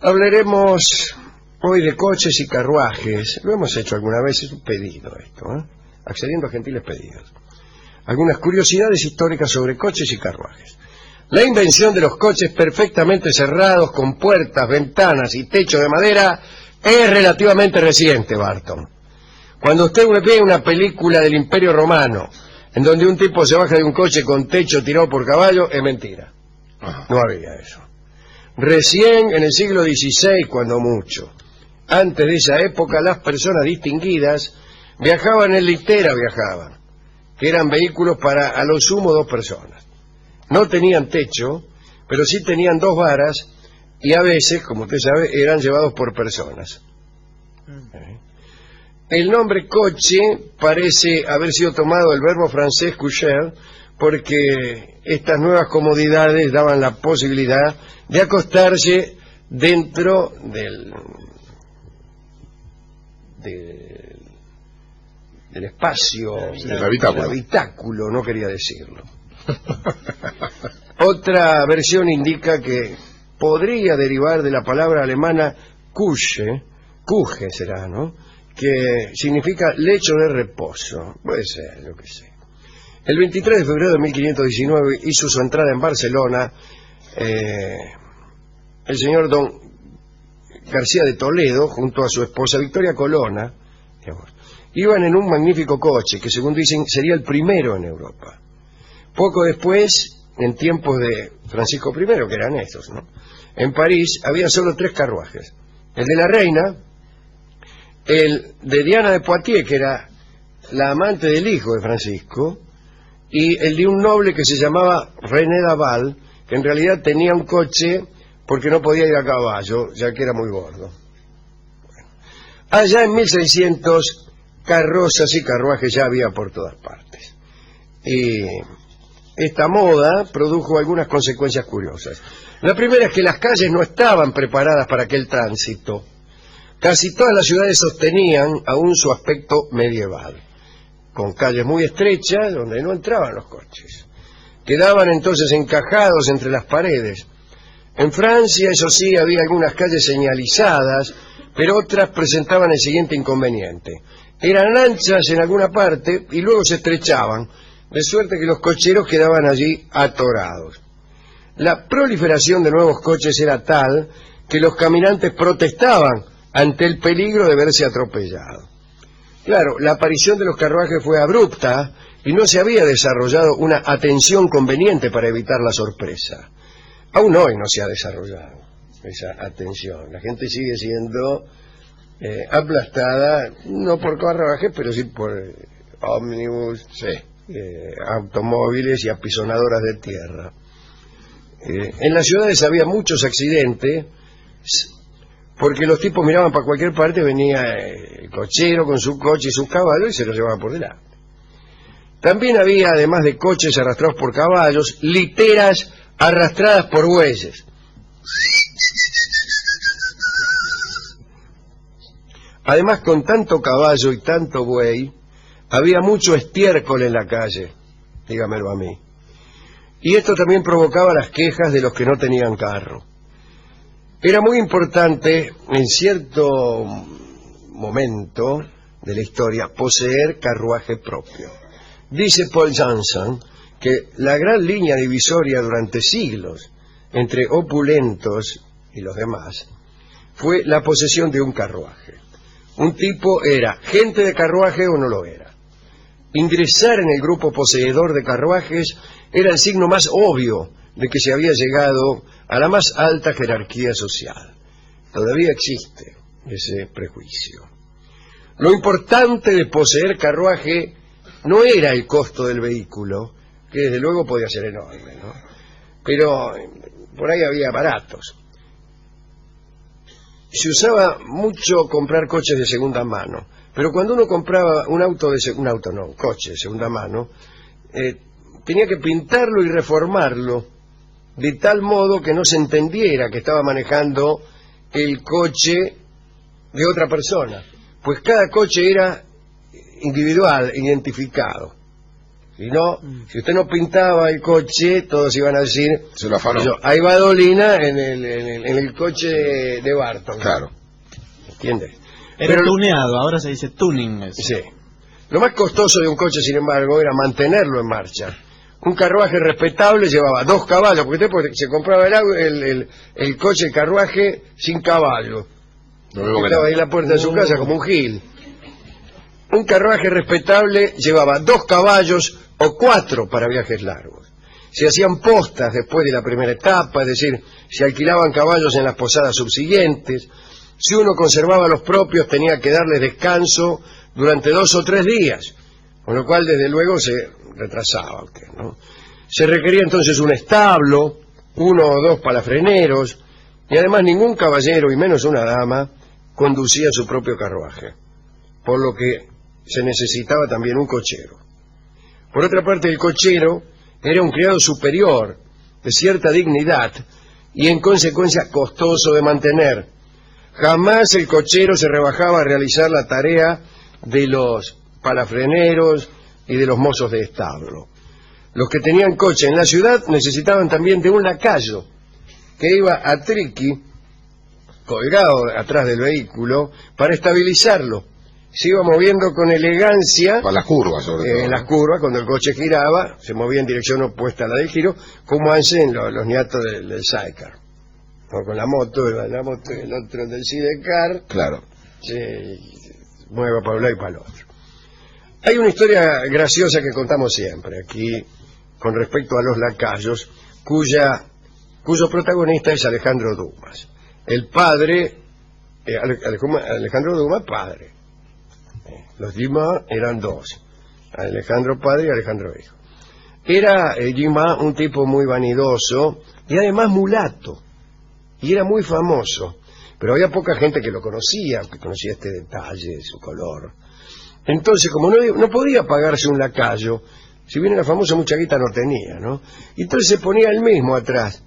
Hablaremos hoy de coches y carruajes. Lo hemos hecho alguna vez, es un pedido esto, accediendo a gentiles pedidos. Algunas curiosidades históricas sobre coches y carruajes. La invención de los coches perfectamente cerrados, con puertas, ventanas y techo de madera, es relativamente reciente, Barton. Cuando usted ve una película del Imperio Romano, en donde un tipo se baja de un coche con techo tirado por caballo, es mentira. No había eso. Recién en el siglo XVI, cuando mucho. Antes de esa época, las personas distinguidas viajaban en litera, que eran vehículos para a lo sumo 2 personas. No tenían techo, pero sí tenían 2 varas y a veces, como usted sabe, eran llevados por personas. El nombre coche parece haber sido tomado del verbo francés coucher, porque estas nuevas comodidades daban la posibilidad de acostarse dentro del espacio, del habitáculo, no quería decirlo. Otra versión indica que podría derivar de la palabra alemana Kuche será, ¿no?, que significa lecho de reposo. Puede ser, yo qué sé. El 23 de febrero de 1519 hizo su entrada en Barcelona el señor don García de Toledo junto a su esposa Victoria Colonna. Iban en un magnífico coche que, según dicen, sería el primero en Europa. Poco después, en tiempos de Francisco I, que eran estos, ¿no?, en París había solo 3 carruajes. El de la reina, el de Diana de Poitiers, que era la amante del hijo de Francisco, y el de un noble que se llamaba René Daval, que en realidad tenía un coche porque no podía ir a caballo, ya que era muy gordo. Bueno. Allá en 1600, carrozas y carruajes ya había por todas partes. Y esta moda produjo algunas consecuencias curiosas. La primera es que las calles no estaban preparadas para aquel tránsito. Casi todas las ciudades sostenían aún su aspecto medieval, con calles muy estrechas donde no entraban los coches. Quedaban entonces encajados entre las paredes. En Francia, eso sí, había algunas calles señalizadas, pero otras presentaban el siguiente inconveniente. Eran anchas en alguna parte y luego se estrechaban, de suerte que los cocheros quedaban allí atorados. La proliferación de nuevos coches era tal que los caminantes protestaban ante el peligro de verse atropellados. Claro, la aparición de los carruajes fue abrupta y no se había desarrollado una atención conveniente para evitar la sorpresa. Aún hoy no se ha desarrollado esa atención. La gente sigue siendo aplastada, no por carruajes, pero sí por ómnibus, automóviles y apisonadoras de tierra. En las ciudades había muchos accidentes, porque los tipos miraban para cualquier parte, venía el cochero con su coche y sus caballos y se los llevaba por delante. También había, además de coches arrastrados por caballos, literas arrastradas por bueyes. Además, con tanto caballo y tanto buey, había mucho estiércol en la calle, dígamelo a mí. Y esto también provocaba las quejas de los que no tenían carro. Era muy importante, en cierto momento de la historia, poseer carruaje propio. Dice Paul Johnson que la gran línea divisoria durante siglos entre opulentos y los demás fue la posesión de un carruaje. Un tipo era gente de carruaje o no lo era. Ingresar en el grupo poseedor de carruajes era el signo más obvio de que se había llegado a la más alta jerarquía social. Todavía existe ese prejuicio. Lo importante de poseer carruaje no era el costo del vehículo, que desde luego podía ser enorme, ¿no?, pero por ahí había baratos. Se usaba mucho comprar coches de segunda mano, pero cuando uno compraba un coche de segunda mano, tenía que pintarlo y reformarlo de tal modo que no se entendiera que estaba manejando el coche de otra persona, pues cada coche era individual, identificado. Si no, si usted no pintaba el coche, todos iban a decir, Se lo afanó. hay Badolina en el coche de Barton. Claro. ¿Entiendes? Era tuneado, ahora se dice tuning. Eso. Sí. Lo más costoso de un coche, sin embargo, era mantenerlo en marcha. Un carruaje respetable llevaba 2 caballos, porque usted se compraba el coche, el carruaje, sin caballo. Estaba ahí en la puerta de su casa como un gil. Un carruaje respetable llevaba 2 caballos o 4 para viajes largos. Se hacían postas después de la primera etapa, es decir, se alquilaban caballos en las posadas subsiguientes. Si uno conservaba los propios, tenía que darles descanso durante 2 o 3 días, con lo cual, desde luego, se retrasaba usted, ¿no? Se requería entonces un establo, 1 o 2 palafreneros, y además ningún caballero, y menos una dama, conducía su propio carruaje, por lo que se necesitaba también un cochero. Por otra parte, el cochero era un criado superior, de cierta dignidad, y en consecuencia costoso de mantener. Jamás el cochero se rebajaba a realizar la tarea de los palafreneros y de los mozos de establo. Los que tenían coche en la ciudad necesitaban también de un lacayo, que iba a triqui, colgado atrás del vehículo, para estabilizarlo. Se iba moviendo con elegancia. Para las curvas, sobre todo. En las curvas, cuando el coche giraba, se movía en dirección opuesta a la del giro, como hacen los nietos del sidecar. O con la moto el otro del sidecar. Claro. Se mueve para un lado y para el otro. Hay una historia graciosa que contamos siempre aquí, con respecto a los lacayos, cuyo protagonista es Alejandro Dumas. El padre, Alejandro Dumas, padre. Los Dumas eran 2, Alejandro padre y Alejandro hijo. Era Dumas un tipo muy vanidoso y además mulato, y era muy famoso, pero había poca gente que lo conocía este detalle de su color. Entonces, como no podía pagarse un lacayo, si bien era famoso, mucha guita no tenía, ¿no? Y entonces se ponía él mismo atrás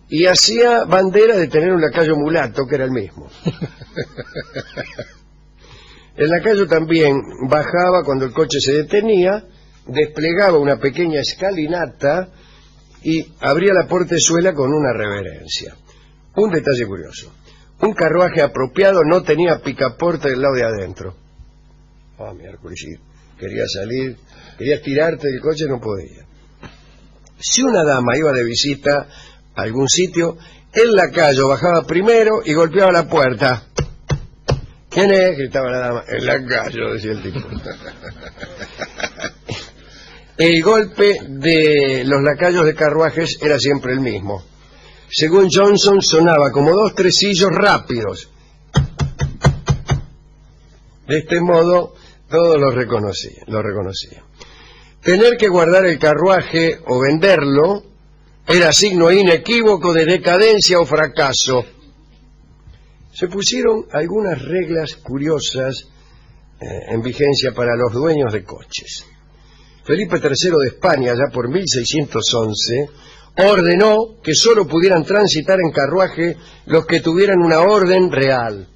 y hacía bandera de tener un lacayo mulato que era el mismo. El lacayo también bajaba cuando el coche se detenía, desplegaba una pequeña escalinata y abría la portezuela con una reverencia. Un detalle curioso: un carruaje apropiado no tenía picaporte del lado de adentro. Miércoles, sí. Quería salir, querías tirarte del coche, no podía. Si una dama iba de visita a algún sitio, el lacayo bajaba primero y golpeaba la puerta. ¿Quién es?, gritaba la dama. El lacayo, decía el tipo. El golpe de los lacayos de carruajes era siempre el mismo. Según Johnson, sonaba como 2 tresillos rápidos. De este modo, todos lo reconocían. Tener que guardar el carruaje o venderlo era signo inequívoco de decadencia o fracaso. Se pusieron algunas reglas curiosas en vigencia para los dueños de coches. Felipe III de España, ya por 1611, ordenó que solo pudieran transitar en carruaje los que tuvieran una orden real,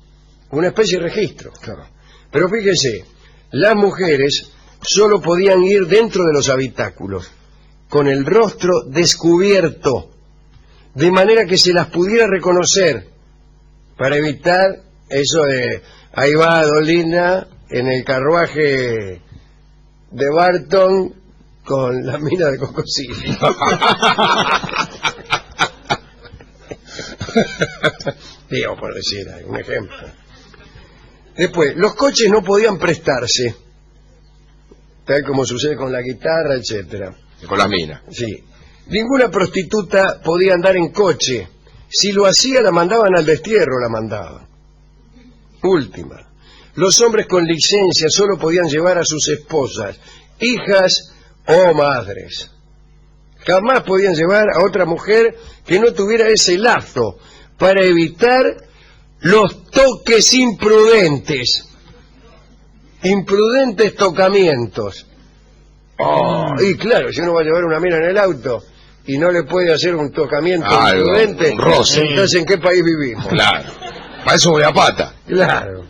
una especie de registro. Claro. Pero fíjese, las mujeres solo podían ir dentro de los habitáculos, con el rostro descubierto, de manera que se las pudiera reconocer, para evitar eso de ahí va Dolina en el carruaje de Barton con la mina de Cocosillo. Digo, por decir un ejemplo. Después, los coches no podían prestarse, tal como sucede con la guitarra, etcétera. Con la mina. Sí. Ninguna prostituta podía andar en coche. Si lo hacía, la mandaban al destierro, la mandaban. Última. Los hombres con licencia solo podían llevar a sus esposas, hijas o madres. Jamás podían llevar a otra mujer que no tuviera ese lazo, para evitar los toques imprudentes. Imprudentes tocamientos. Y claro, si uno va a llevar una mina en el auto y no le puede hacer un tocamiento imprudente, un roce. entonces ¿en qué país vivimos? Claro. Para eso voy a pata. Claro.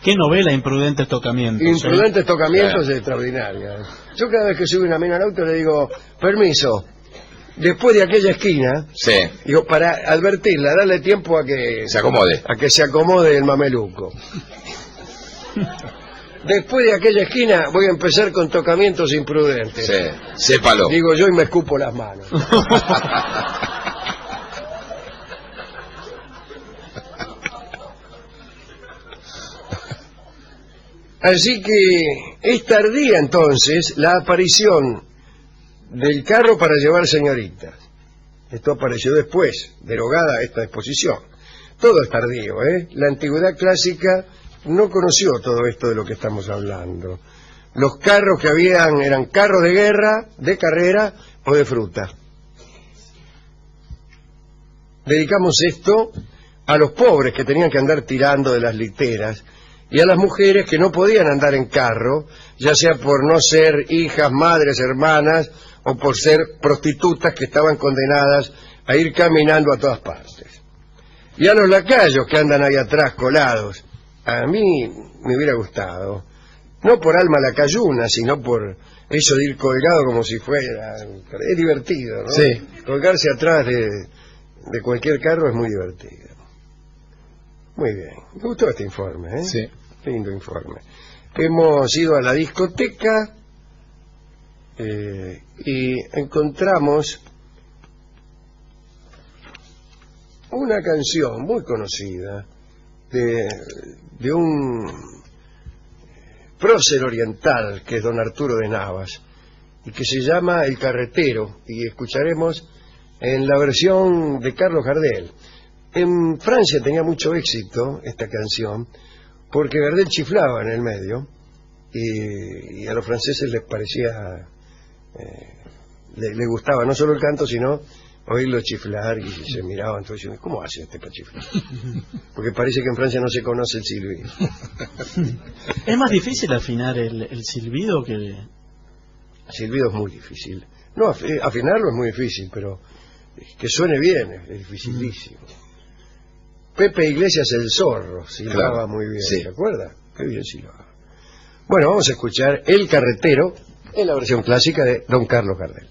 Qué novela, Imprudentes Tocamientos. Imprudentes Tocamientos es extraordinaria. Yo cada vez que subo una mina al auto le digo, permiso, después de aquella esquina, Sí. digo, para advertirla, darle tiempo a que Se acomode. se acomode el mameluco. Después de aquella esquina voy a empezar con tocamientos imprudentes. Sí. Sépalo. Digo yo y me escupo las manos. Así que es tardía entonces la aparición del carro para llevar señoritas. Esto apareció después, derogada esta exposición. Todo es tardío, ¿eh? La antigüedad clásica no conoció todo esto de lo que estamos hablando. Los carros que habían eran carros de guerra, de carrera o de fruta. Dedicamos esto a los pobres que tenían que andar tirando de las literas y a las mujeres que no podían andar en carro, ya sea por no ser hijas, madres, hermanas o por ser prostitutas que estaban condenadas a ir caminando a todas partes. Y a los lacayos que andan ahí atrás colados, a mí me hubiera gustado, no por alma lacayuna, sino por eso de ir colgado como si fuera, es divertido, ¿no? Sí. Colgarse atrás de cualquier carro es muy divertido. Muy bien, me gustó este informe, ¿eh? Sí. Lindo informe. Hemos ido a la discoteca y encontramos una canción muy conocida de un prócer oriental que es don Arturo de Navas y que se llama El Carretero, y escucharemos en la versión de Carlos Gardel. En Francia tenía mucho éxito esta canción porque Gardel chiflaba en el medio y a los franceses les parecía, les gustaba no solo el canto sino oírlo chiflar, y se miraban todos diciendo, ¿cómo hace este para chiflar? Porque parece que en Francia no se conoce el silbido. ¿Es más difícil afinar el silbido que...? El silbido es muy difícil. No, afinarlo es muy difícil, pero que suene bien es dificilísimo. Pepe Iglesias el Zorro silbaba Claro, muy bien, sí. ¿se acuerda? Qué bien silbaba. Bueno, vamos a escuchar El Carretero en la versión clásica de don Carlos Gardel.